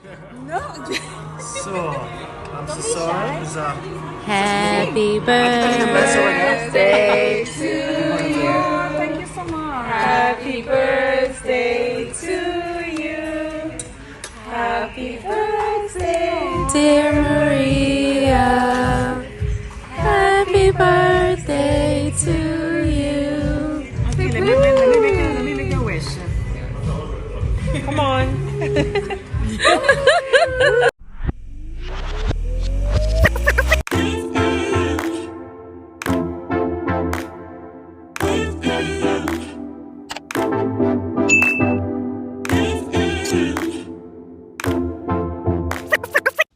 No. So, I'm so sorry. It's Happy Birthday birthday to to you. you. Thank you so much. Happy birthday to you. Happy birthday, dear Maria. Happy birthday to you. Okay, let me make a wish. Come on.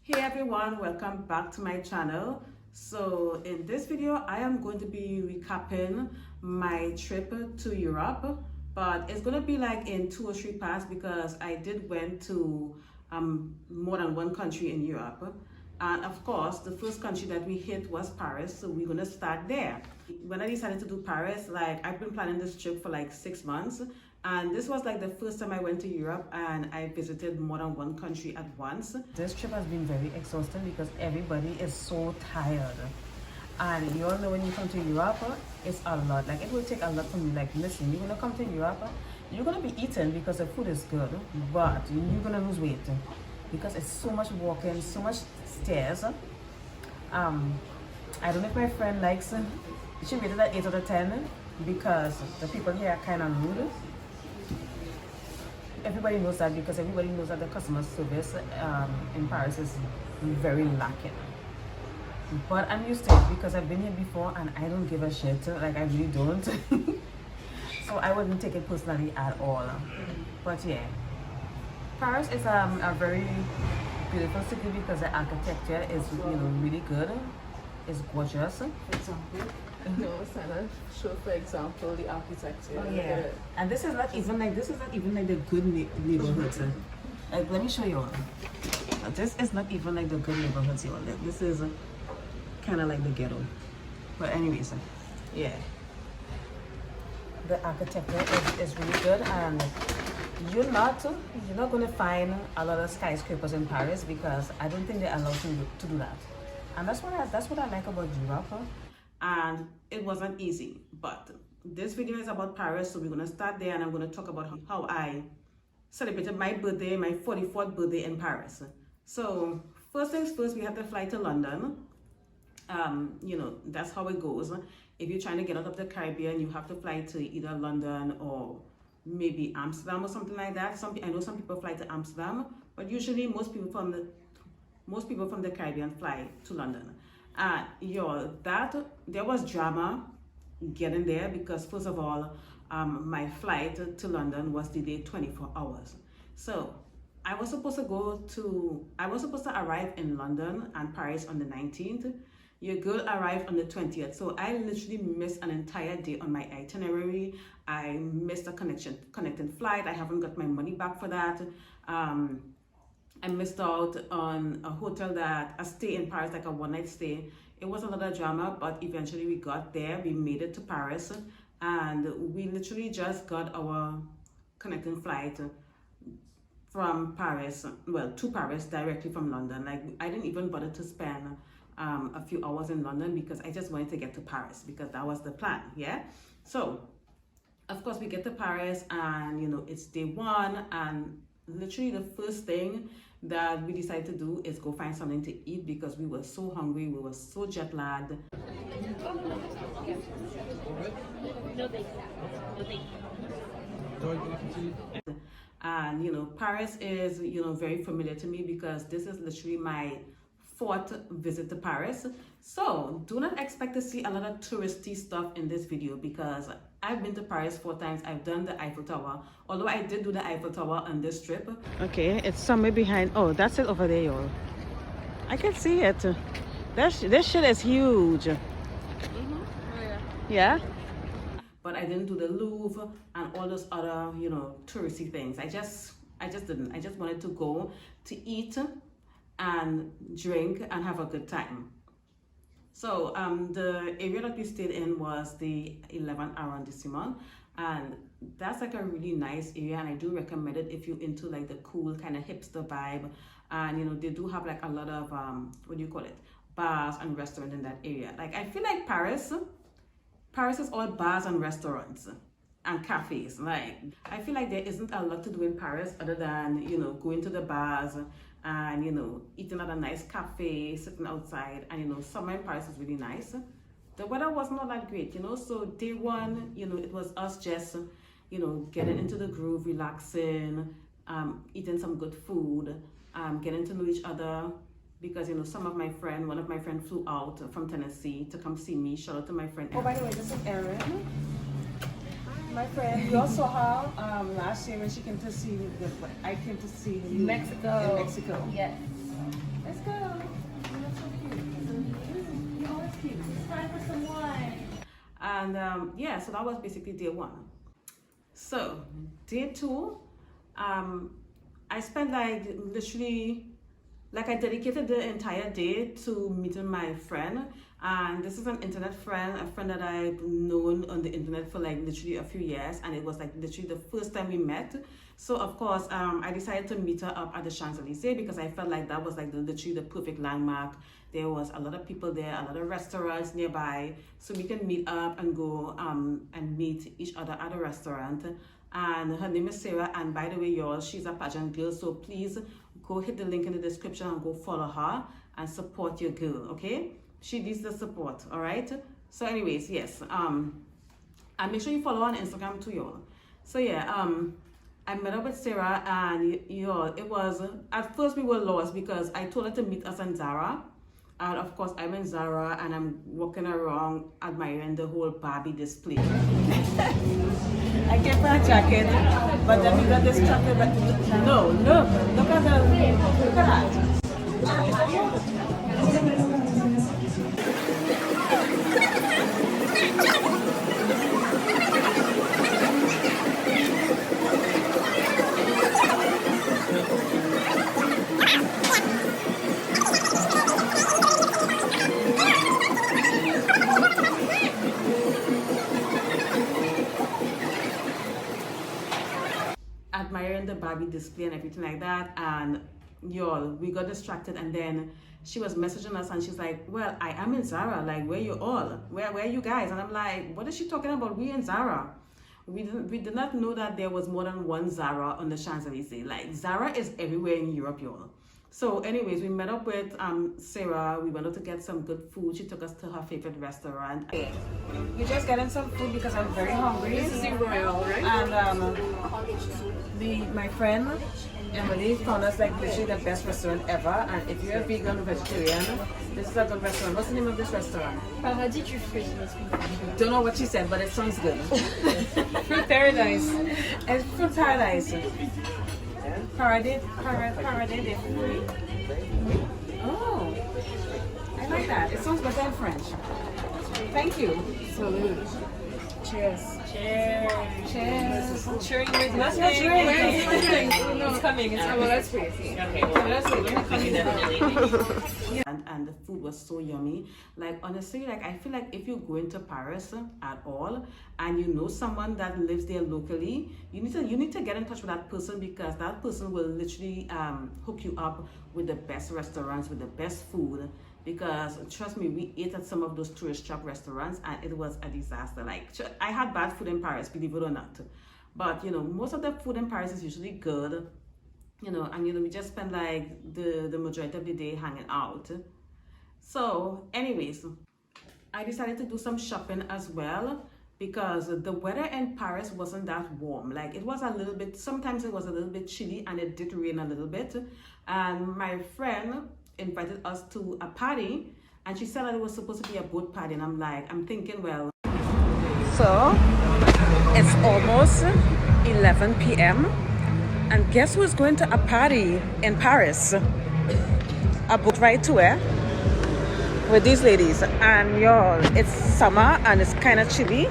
Hey everyone, welcome back to my channel. So in this video, I am going to be recapping my trip to Europe, but it's going to be like in 2 or 3 parts because I did went to more than one country in Europe. And of course, the first country that we hit was Paris, so we're going to start there. When I decided to do Paris, like I've been planning this trip for like 6 months, and this was like the first time I went to Europe and I visited more than one country at once. This trip has been very exhausting because everybody is so tired. And you all know when you come to Europe, it's a lot. Like it will take a lot from you. Like listen, you're gonna come to Europe, you're gonna be eating because the food is good, but you're gonna lose weight because it's so much walking, so much stairs. I don't know if my friend likes it. She rated at 8 out of 10 because the people here are kind of rude. Everybody knows that because everybody knows that the customer service in Paris is very lacking. But I'm used to it because I've been here before and I don't give a shit. Like I really don't. So I wouldn't take it personally at all. But yeah, Paris is a very beautiful city because the architecture is really good. It's gorgeous. For example, no, it's trying to show, for example, the architecture. Oh yeah, and this is not even like the good neighborhoods. Like let me show you all. This is not even like the good neighborhoods, y'all. This is kind of like the ghetto. But anyways, yeah, the architecture is really good, and you're not gonna find a lot of skyscrapers in Paris because I don't think they're allowed to do that. And that's what I like about Europe. And it wasn't easy, but this video is about Paris, so we're gonna start there, and I'm gonna talk about how I celebrated my birthday, my 44th birthday in Paris. So first things first, we had to fly to London. That's how it goes. If you're trying to get out of the Caribbean, you have to fly to either London or maybe Amsterdam or something like that. I know some people fly to Amsterdam, but usually most people from the Caribbean fly to London. There was drama getting there because first of all, my flight to London was delayed 24 hours. So I was supposed to arrive in London and Paris on the 19th. Your girl arrived on the 20th. So I literally missed an entire day on my itinerary. I missed a connecting flight. I haven't got my money back for that. I missed out on a stay in Paris, like a one-night stay. It was a lot of drama, but eventually we got there. We made it to Paris, and we literally just got our connecting flight from Paris, to Paris directly from London. Like I didn't even bother to spend a few hours in London because I just wanted to get to Paris because that was the plan. Yeah. So of course we get to Paris and it's day one, and literally the first thing that we decided to do is go find something to eat because we were so hungry, we were so jet lagged. And Paris is very familiar to me because this is literally my 4th visit to Paris. So do not expect to see a lot of touristy stuff in this video because I've been to Paris 4 times. I've done the Eiffel Tower, although I did do the Eiffel Tower on this trip. Okay, it's somewhere behind. Oh, that's it over there, y'all. I can see it. This shit is huge. Oh, Yeah? But I didn't do the Louvre and all those other, touristy things. I just didn't. I just wanted to go to eat and drink and have a good time. So the area that we stayed in was the 11th arrondissement, and that's like a really nice area, and I do recommend it if you're into like the cool kind of hipster vibe. And you know, they do have like a lot of what do you call it, bars and restaurants in that area. Like I feel like Paris is all bars and restaurants and cafes. Like I feel like there isn't a lot to do in Paris other than, you know, going to the bars and, you know, eating at a nice cafe, sitting outside. And you know, summer in Paris is really nice. The weather was not that great, you know. So day one, you know, it was us just, you know, getting into the groove, relaxing, eating some good food, getting to know each other, because you know, one of my friends flew out from Tennessee to come see me. Shout out to my friend. Oh, by the way, this is Erin, my friend. You all saw her last year when she came to see me. I came to see you Mexico. in Mexico. Yes. Let's go. You look so cute. You're always cute. It's time for some wine. And yeah, so that was basically day one. So day two, I spent like literally, like I dedicated the entire day to meeting my friend. And this is an internet friend, a friend that I've known on the internet for like literally a few years, and it was like literally the first time we met. So of course, I decided to meet her up at the Champs-Elysees because I felt like that was like literally the perfect landmark. There was a lot of people there, a lot of restaurants nearby, so we can meet up and go and meet each other at a restaurant. And her name is Sarah, and by the way, y'all, she's a pageant girl, so please go hit the link in the description and go follow her and support your girl, okay? She needs the support, all right? So anyways, yes, and make sure you follow her on Instagram too, y'all. So yeah, I met up with Sarah, and y'all, it was, at first we were lost because I told her to meet us in Zara. And of course, I'm in Zara and I'm walking around admiring the whole Barbie display. I gave her a jacket, but then we got this chocolate. No, look at that. Admiring the Barbie display and everything like that, and y'all, we got distracted, and then she was messaging us and she's like, well, I am in Zara, like, where you all? Where are you guys? And I'm like, what is she talking about? We in Zara. We did not know that there was more than one Zara on the Champs-Elysees. Like, Zara is everywhere in Europe, y'all. So anyways, we met up with Sarah. We went out to get some good food. She took us to her favorite restaurant. We're just getting some food because I'm very hungry. This is in Royal, right? And my friend Emily found us like literally the best restaurant ever. And if you're a vegan or vegetarian, this is a good restaurant. What's the name of this restaurant? Paradis du fruit. Don't know what she said, but it sounds good. Fruit paradise. It's Fruit Paradise. Paradis de fruit. Oh, I like that. It sounds better in French. Thank you. Salute. Cheers. Cheers. Cheers. Cheering with That's not cheering. It's coming. It's coming. Let's wait. Okay, well, let's wait. Let me come in. And the food was so yummy. Like honestly, like I feel like if you go into Paris at all and you know someone that lives there locally, you need to get in touch with that person, because that person will literally hook you up with the best restaurants, with the best food. Because trust me, we ate at some of those tourist trap restaurants and it was a disaster. Like, I had bad food in Paris, believe it or not. But you know, most of the food in Paris is usually good. You know, and you know, we just spend like the majority of the day hanging out. So anyways, I decided to do some shopping as well, because the weather in Paris wasn't that warm. Like, it was a little bit, sometimes it was a little bit chilly and it did rain a little bit. And my friend invited us to a party, and she said that it was supposed to be a boat party, and I'm thinking, well. So it's almost 11 p.m. and guess who's going to a party in Paris? A boat ride to where? With these ladies. And y'all, it's summer and it's kind of chilly.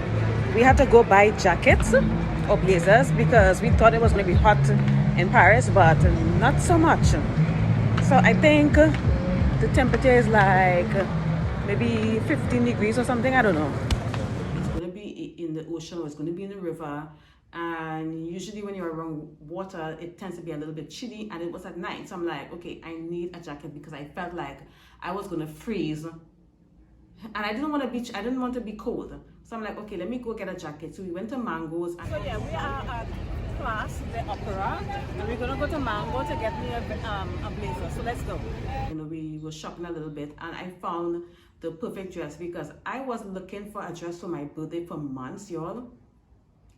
We had to go buy jackets or blazers because we thought it was going to be hot in Paris, but not so much. So I think the temperature is like maybe 15 degrees or something, I don't know. It's going to be in the ocean or it's going to be in the river. And usually when you're around water, it tends to be a little bit chilly, and it was at night. So I'm like, okay, I need a jacket because I felt like I was going to freeze. And I didn't want to be cold. So I'm like, okay, let me go get a jacket. So we went to Mango's. So yeah, we are at class, the opera, and we're gonna go to Mango to get me a blazer. So let's go. You know, we were shopping a little bit, and I found the perfect dress because I was looking for a dress for my birthday for months, y'all.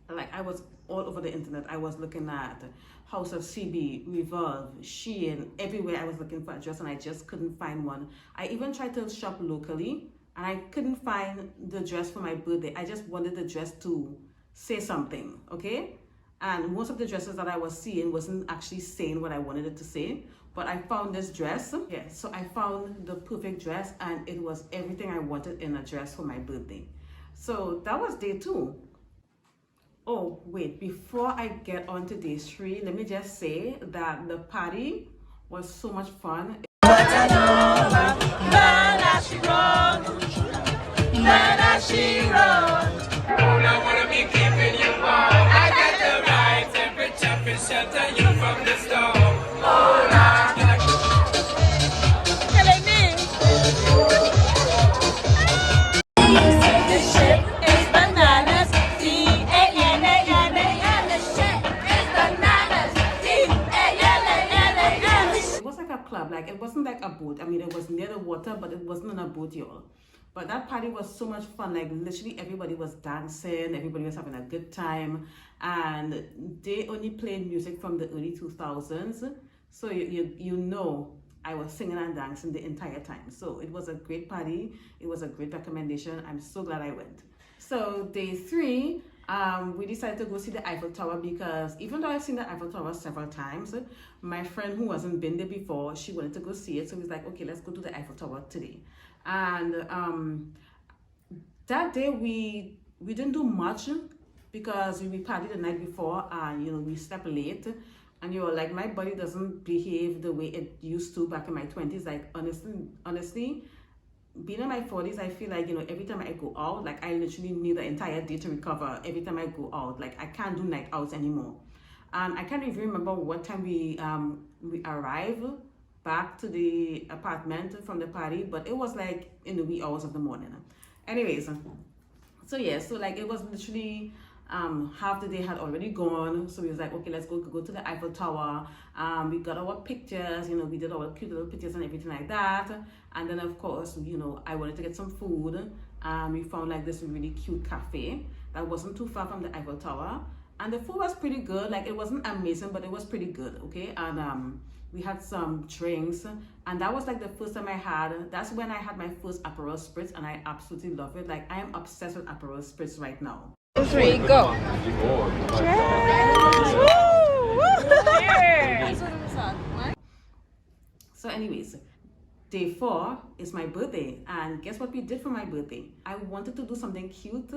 Like, I was all over the internet. I was looking at House of CB, Revolve, Shein, everywhere I was looking for a dress, and I just couldn't find one. I even tried to shop locally, and I couldn't find the dress for my birthday. I just wanted the dress to say something, okay? And most of the dresses that I was seeing wasn't actually saying what I wanted it to say. But I found this dress. Yeah, so I found the perfect dress, and it was everything I wanted in a dress for my birthday. So that was day 2. Oh, wait, before I get on to day 3, let me just say that the party was so much fun. Like, it wasn't like a boat. I mean, it was near the water, but it wasn't on a boat, y'all. But that party was so much fun. Like, literally everybody was dancing, everybody was having a good time, and they only played music from the early 2000s. So you know, I was singing and dancing the entire time. So it was a great party. It was a great recommendation. I'm so glad I went. So day 3, we decided to go see the Eiffel Tower because even though I've seen the Eiffel Tower several times, my friend who hasn't been there before, she wanted to go see it. So we was like, okay, let's go to the Eiffel Tower today. And that day we didn't do much because we partied the night before, and you know, we slept late. And you know, like, my body doesn't behave the way it used to back in my 20s. Like, honestly, being in my 40s, I feel like, you know, every time I go out, like, I literally need the entire day to recover every time I go out. Like, I can't do night outs anymore. I can't even remember what time we arrived back to the apartment from the party, but it was like in the wee hours of the morning. Anyways, so yeah, so like, it was literally half the day had already gone. So we was like, okay, let's go to the Eiffel Tower. We got our pictures, you know, we did our cute little pictures and everything like that. And then of course, you know, I wanted to get some food. We found like this really cute cafe that wasn't too far from the Eiffel Tower, and the food was pretty good. Like, it wasn't amazing, but it was pretty good, okay? And we had some drinks, and that was like the first time that's when I had my first Aperol Spritz, and I absolutely love it. Like, I am obsessed with Aperol Spritz right now. 3, go. So anyways, day 4 is my birthday, and guess what we did for my birthday? I wanted to do something cute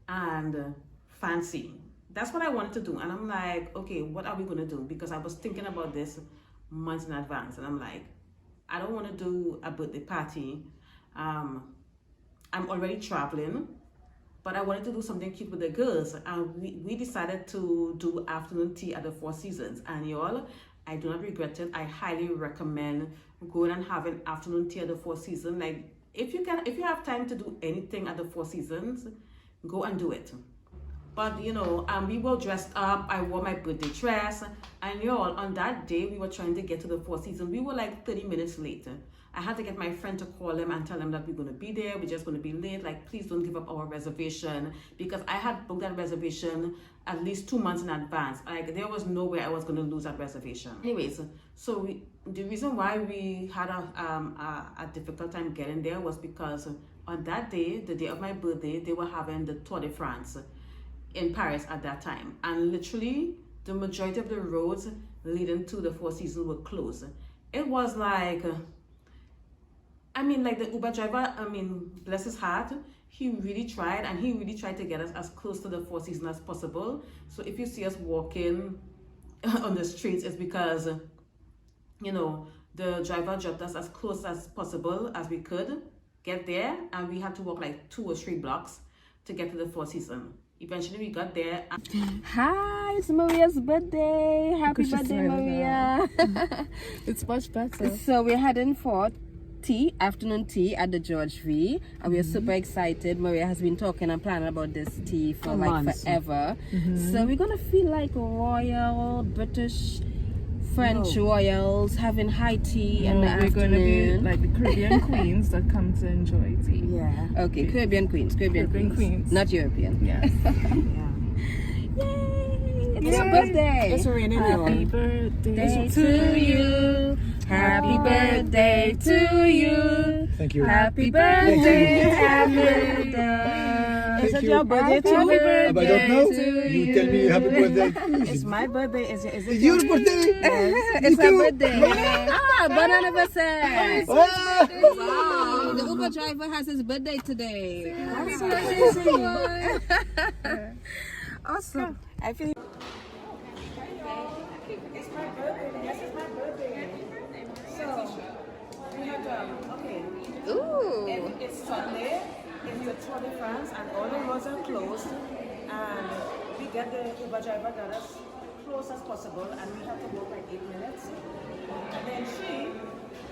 and fancy. That's what I wanted to do, and I'm like, okay, what are we gonna do? Because I was thinking about this months in advance, and I'm like, I don't want to do a birthday party. I'm already traveling, but I wanted to do something cute with the girls, and we decided to do afternoon tea at the Four Seasons. And y'all, I do not regret it. I highly recommend going and having afternoon tea at the Four Seasons. Like, if you have time to do anything at the Four Seasons, go and do it. But you know, we were dressed up. I wore my birthday dress, and y'all, on that day we were trying to get to the Four Seasons. We were like 30 minutes late. I had to get my friend to call him and tell him that we're going to be there. We're just going to be late. Like, please don't give up our reservation, because I had booked that reservation at least 2 months in advance. Like, there was no way I was going to lose that reservation. Anyways, so the reason why we had a difficult time getting there was because on that day, the day of my birthday, they were having the Tour de France in Paris at that time, and literally the majority of the roads leading to the Four Seasons were closed. It was like, I mean, like, the Uber driver, I mean, bless his heart, he really tried, and he really tried to get us as close to the Four Seasons as possible. So if you see us walking on the streets, it's because, you know, the driver dropped us as close as possible as we could get there, and we had to walk like 2 or 3 blocks to get to the Four Seasons. Eventually we got there. Hi, it's Maria's birthday. Happy Because she's birthday, smiling Maria. It's much better. So we're heading for tea, afternoon tea at the George V, and we're super excited. Maria has been talking and planning about this tea for like forever. So we're gonna feel like royal British French royals having high tea in the We're going to be afternoon. like the Caribbean queens that come to enjoy tea. Yeah. Okay, Caribbean queens. Caribbean queens. Not European. Yes. Yay! It's your birthday. It's raining, Happy birthday to you. Happy birthday to you. Thank you. Happy birthday, happy birthday. Is it your birthday too? Happy birthday I don't know. to You tell me happy birthday. It's my birthday. Is it It's your birthday. It's her birthday. Ah, bon anniversaire. Ah! Wow, the Uber driver has his birthday today. Happy birthday to you. Awesome. I feel It's my birthday. Yes, it's my birthday. So we have okay. ooh. It's Sunday. It's the Tour de France, and all the roads are closed. And we get the Uber driver got us close as possible, and we have to walk like 8 minutes. And then she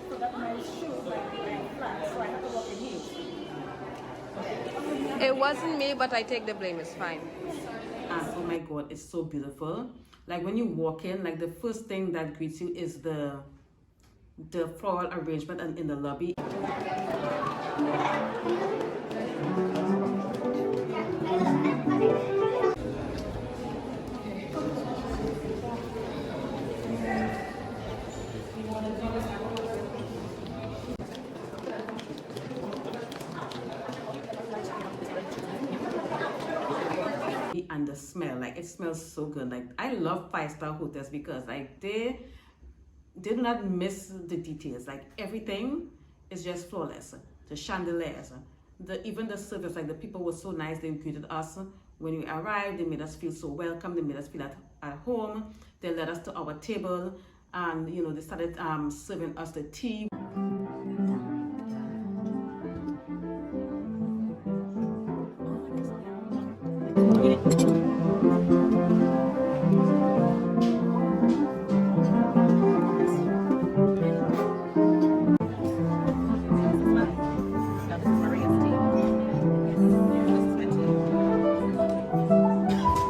forgot my shoes, like flat, so I have to walk in heels. It wasn't me, but I take the blame. It's fine. And oh my God, it's so beautiful. Like when you walk in, like the first thing that greets you is the floral arrangement and in the lobby. And the smell, like it smells so good. Like I love 5-star hotels because like they did not miss the details. Like everything is just flawless. The chandeliers, even the service, like the people were so nice. They greeted us when we arrived. They made us feel so welcome. They made us feel at home. They led us to our table, and you know they started serving us the tea.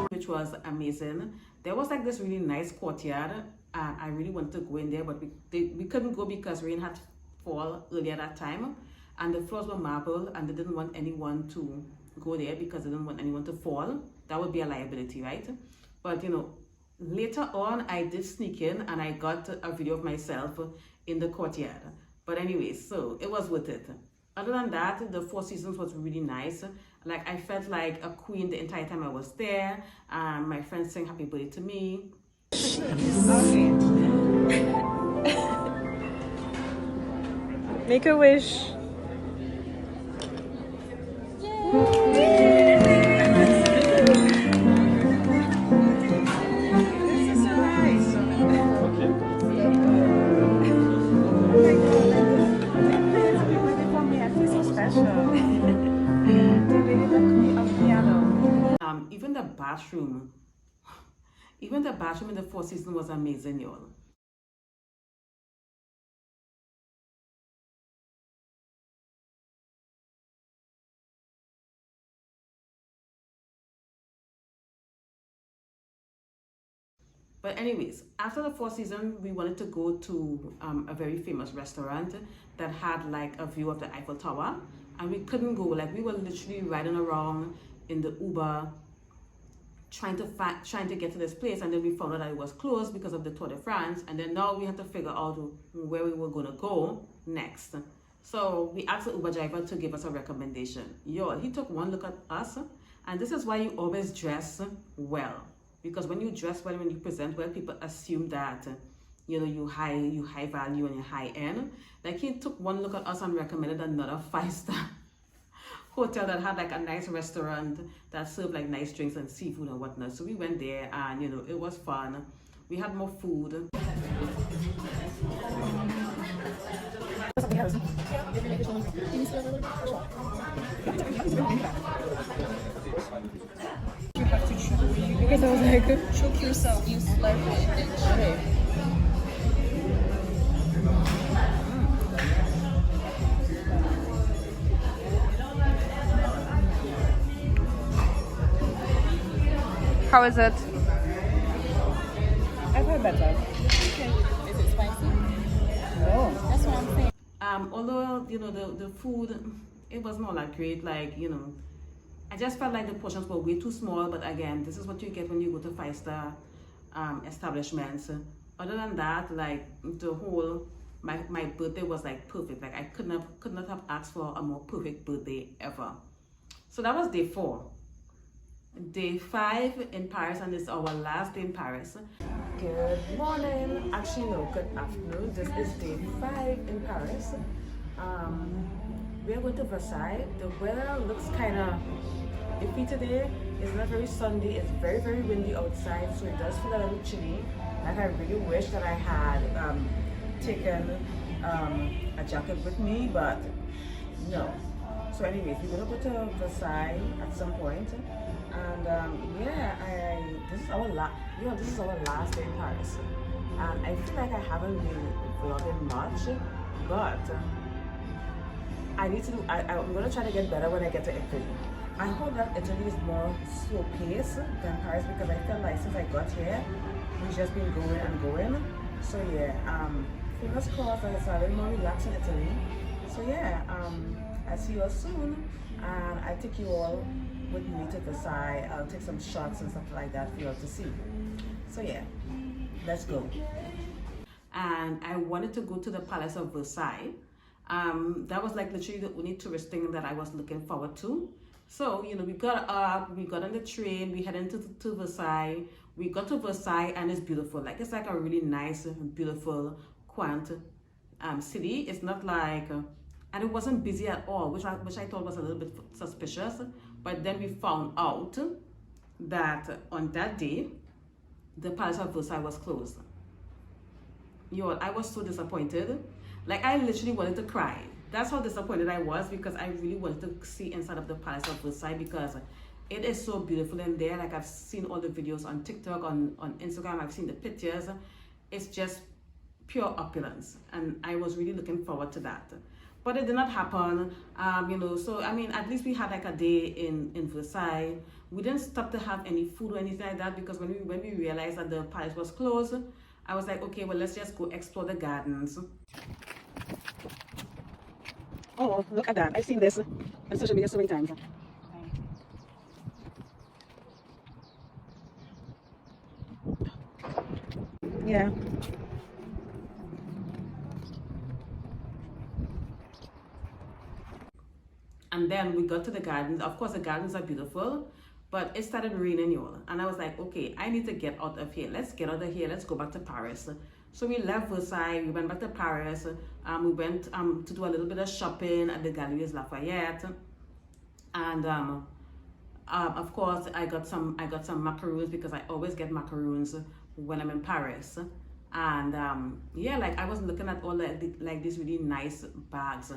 Which was amazing. There was like this really nice courtyard, and I really wanted to go in there, but we couldn't go because rain had fall earlier that time, and the floors were marble, and they didn't want anyone to go there because they didn't want anyone to fall. That would be a liability, right? But you know, later on I did sneak in and I got a video of myself in the courtyard. But anyways, so it was worth it. Other than that, the Four Seasons was really nice. Like I felt like a queen the entire time I was there. My friends sang happy birthday to me. Make a wish. Even the bathroom in the Four Seasons was amazing, y'all. But anyways, after the Four Seasons, we wanted to go to a very famous restaurant that had like a view of the Eiffel Tower, and we couldn't go. Like we were literally riding around in the Uber trying to get to this place, and then we found out that it was closed because of the Tour de France, and then now we had to figure out where we were going to go next. So we asked the Uber driver to give us a recommendation. Y'all, he took one look at us, and this is why you always dress well. Because when you dress well, when you present well, people assume that you know you high value and you're high end. Like he took one look at us and recommended another 5-star hotel that had like a nice restaurant that served like nice drinks and seafood and whatnot. So we went there, and you know it was fun. We had more food. because I was like, Choke yourself, you slurp it. okay. How is it? I've heard better. Is it spicy? No. That's what I'm saying. Although you know the food, it was not that great. Like you know, I just felt like the portions were way too small. But again, this is what you get when you go to 5-star establishments. Other than that, like the whole my birthday was like perfect. Like I could not have asked for a more perfect birthday ever. So that was day 4. Day 5 in Paris, and it's our last day in Paris. Good morning. Actually, no, good afternoon. This is day 5 in Paris. We're going to Versailles. The weather looks kind of iffy today. It's not very sunny. It's very, very windy outside, so it does feel a little chilly. Like I really wish that I had taken a jacket with me, but no. So anyways, we're gonna go to Versailles at some point, and this is our last day in Paris, and I feel like I haven't been vlogging much, but I'm gonna try to get better when I get to Italy. I hope that Italy is more slow paced than Paris, because I feel like since I got here, we've just been going and going. So yeah, fingers crossed that it's a little more relaxed in Italy. So yeah, I'll see you all soon, and I'll take you all with me to Versailles. I'll take some shots and stuff like that for you all to see. So yeah, let's go. And I wanted to go to the Palace of Versailles. That was like literally the only tourist thing that I was looking forward to. So, you know, we got up, we got on the train, we headed to Versailles. We got to Versailles, and it's beautiful. Like, it's like a really nice, beautiful, quaint city. It's not like, and it wasn't busy at all, which I thought was a little bit suspicious. But then we found out that on that day, the Palace of Versailles was closed. Yo, I was so disappointed. Like, I literally wanted to cry. That's how disappointed I was, because I really wanted to see inside of the Palace of Versailles, because it is so beautiful in there. Like, I've seen all the videos on TikTok, on Instagram, I've seen the pictures. It's just pure opulence, and I was really looking forward to that. But it did not happen, you know, so I mean, at least we had like a day in Versailles. We didn't stop to have any food or anything like that, because when we realized that the palace was closed, I was like, okay, well, let's just go explore the gardens. Oh, look at that. I've seen this on social media so many times. Yeah. And then we got to the gardens. Of course, the gardens are beautiful, but it started raining, y'all. And I was like, okay, I need to get out of here. Let's get out of here. Let's go back to Paris. So we left Versailles, we went back to Paris. We went to do a little bit of shopping at the Galeries Lafayette. And of course, I got some macaroons, because I always get macaroons when I'm in Paris. And yeah, like I was looking at all like these really nice bags.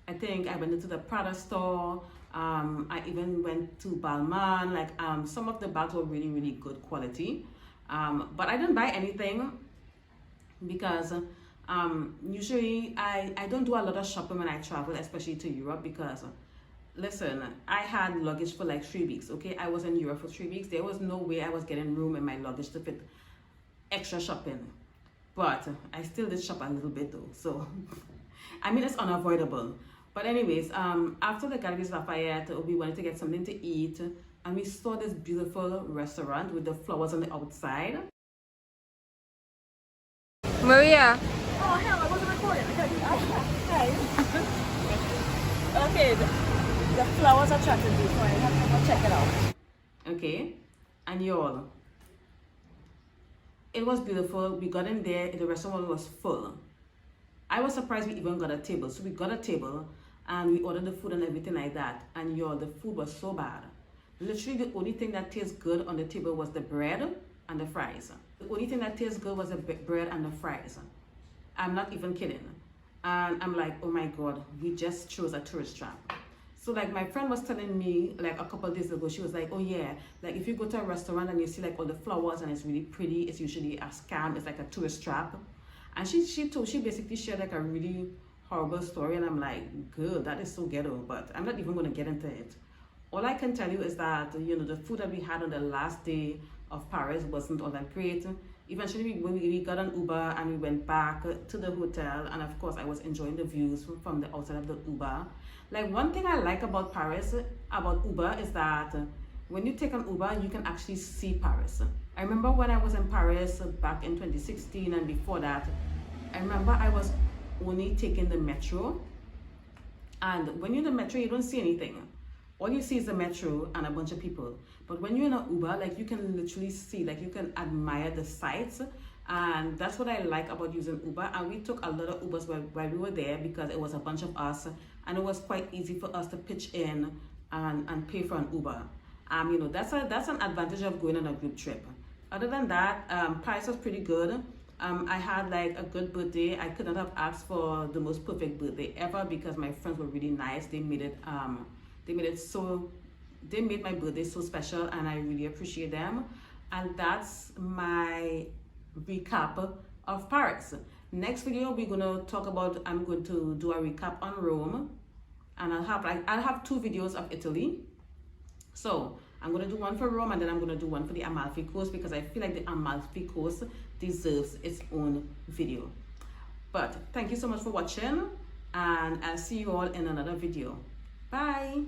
I think I went into the Prada store. I even went to Balmain. Like some of the bags were really, really good quality. But I didn't buy anything, because usually I don't do a lot of shopping when I travel, especially to Europe, because listen, I had luggage for like 3 weeks. Okay, I was in Europe for 3 weeks. There was no way I was getting room in my luggage to fit extra shopping. But I still did shop a little bit though, so I mean, it's unavoidable. But anyways, after the Galeries Lafayette, we wanted to get something to eat, and we saw this beautiful restaurant with the flowers on the outside. Maria. Oh, hell, I wasn't recording. Hi. Okay, the flowers attracted me, so I have to go check it out. Okay, and y'all, it was beautiful. We got in there, the restaurant was full. I was surprised we even got a table. So we got a table. and we ordered the food and everything like that, and the food was so bad. Literally the only thing that tastes good on the table was the bread and the fries. The only thing that tastes good was the bread and the fries. I'm not even kidding. And I'm like, oh my God, we just chose a tourist trap. So like my friend was telling me like a couple of days ago, she was like, oh yeah, like if you go to a restaurant and you see like all the flowers and it's really pretty, it's usually a scam, it's like a tourist trap. And she basically shared like a really horrible story, and I'm like, good, that is so ghetto, but I'm not even gonna get into it. All I can tell you is that, you know, the food that we had on the last day of Paris wasn't all that great. Eventually we got an Uber and we went back to the hotel, and of course I was enjoying the views from the outside of the Uber. Like one thing I like about Paris, about Uber, is that when you take an Uber, you can actually see Paris. I remember when I was in Paris back in 2016 and before that, I remember I was only taking the metro, and when you're in the metro you don't see anything. All you see is the metro and a bunch of people. But when you're in an Uber, like you can literally see, like you can admire the sights. And that's what I like about using Uber. And we took a lot of Ubers while we were there because it was a bunch of us, and it was quite easy for us to pitch in and pay for an Uber. You know, that's an advantage of going on a group trip. Other than that, Paris was pretty good. I had like a good birthday. I could not have asked for the most perfect birthday ever because my friends were really nice. They made my birthday so special, and I really appreciate them. And that's my recap of Paris. Next video we're gonna talk about, I'm going to do a recap on Rome, and I'll have 2 videos of Italy. So I'm gonna do one for Rome, and then I'm gonna do one for the Amalfi Coast, because I feel like the Amalfi Coast deserves its own video. But thank you so much for watching, and I'll see you all in another video. Bye.